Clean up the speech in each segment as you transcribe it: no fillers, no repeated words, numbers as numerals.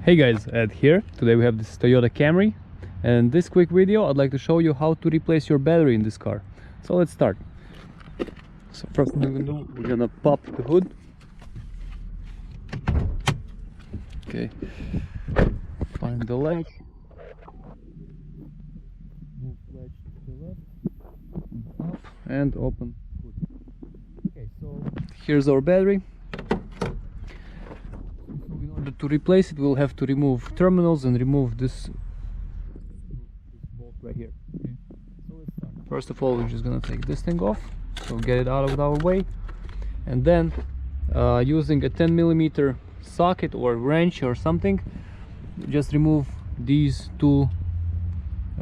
Hey guys, Ed here. Today we have this Toyota Camry, and in this quick video I'd like to show you how to replace your battery in this car. So let's start. So first thing we're gonna do, we're gonna pop the hood. Okay, find the latch, move latch to the left, up, and open hood. Okay, so here's our battery. To replace it, we'll have to remove terminals and remove this bolt right here. Okay. So let's start. First of all, we're just gonna take this thing off, so get it out of our way, and then using a 10mm socket or wrench or something, just remove these two,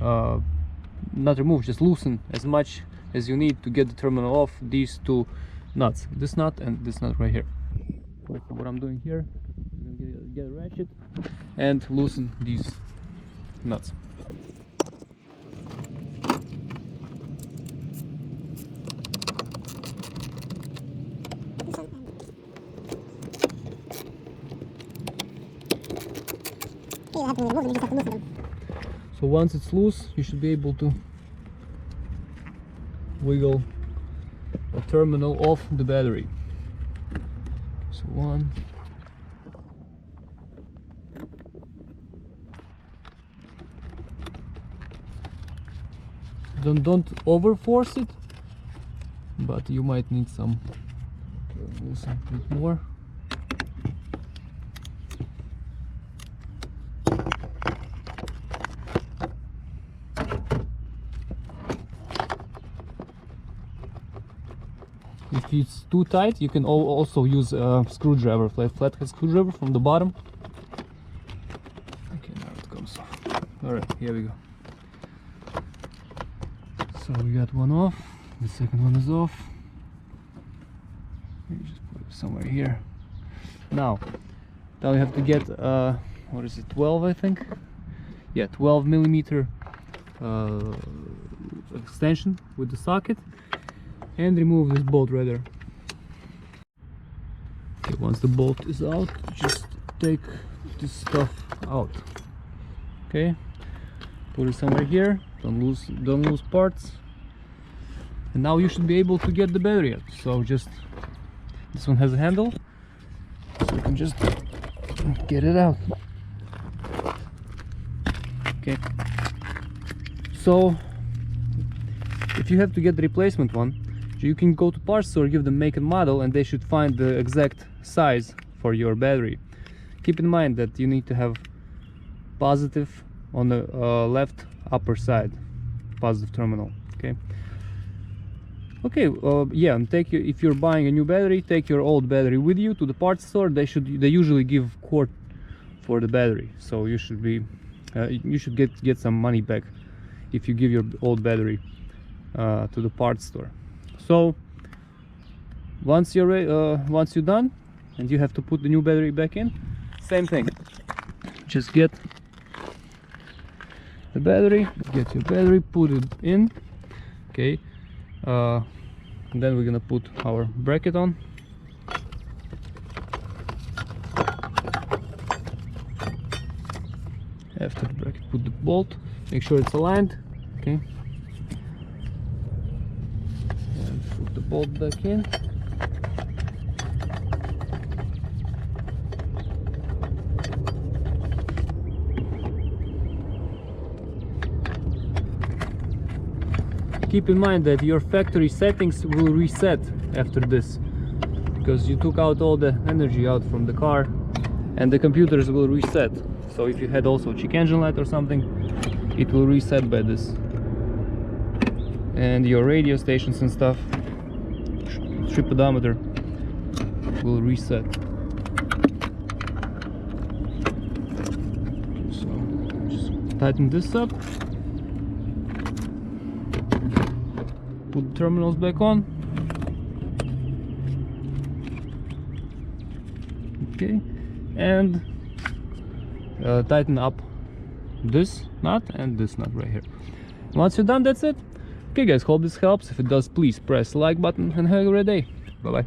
not remove, just loosen as much as you need to get the terminal off these two nuts, this nut and this nut right here. So what I'm doing here, get a ratchet and loosen these nuts. So once it's loose, you should be able to wiggle a terminal off the battery. So one. Don't over force it, but you might need some loosen a bit more. If it's too tight, you can also use a screwdriver, flathead screwdriver from the bottom. Okay, now it comes off. Alright, here we go. So we got one off, the second one is off. You just put it somewhere here. Now we have to get what is it, 12 I think? Yeah, 12mm extension with the socket, and remove this bolt right there. Okay, once the bolt is out, just take this stuff out. Okay, put it somewhere here. Don't lose parts, and now you should be able to get the battery out. So just, this one has a handle, so you can just get it out. Okay, so if you have to get the replacement one, you can go to parts store, give them make and model, and they should find the exact size for your battery. Keep in mind that you need to have positive on the left upper side, positive terminal. Okay, yeah, and if you're buying a new battery, take your old battery with you to the parts store. They usually give quart for the battery, so you should get some money back if you give your old battery to the parts store. So once you're done and you have to put the new battery back in, same thing, just get the battery, get your battery, put it in. Okay, and then we're gonna put our bracket on. After the bracket, put the bolt, make sure it's aligned. Okay, and put the bolt back in. Keep in mind that your factory settings will reset after this, because you took out all the energy out from the car, and the computers will reset. So if you had also check engine light or something, it will reset by this, and your radio stations and stuff, trip odometer, will reset. So just tighten this up. Put the terminals back on. Okay, and tighten up this nut and this nut right here. Once you're done, that's it. Okay guys, hope this helps. If it does, please press the like button and have a great day. Bye bye.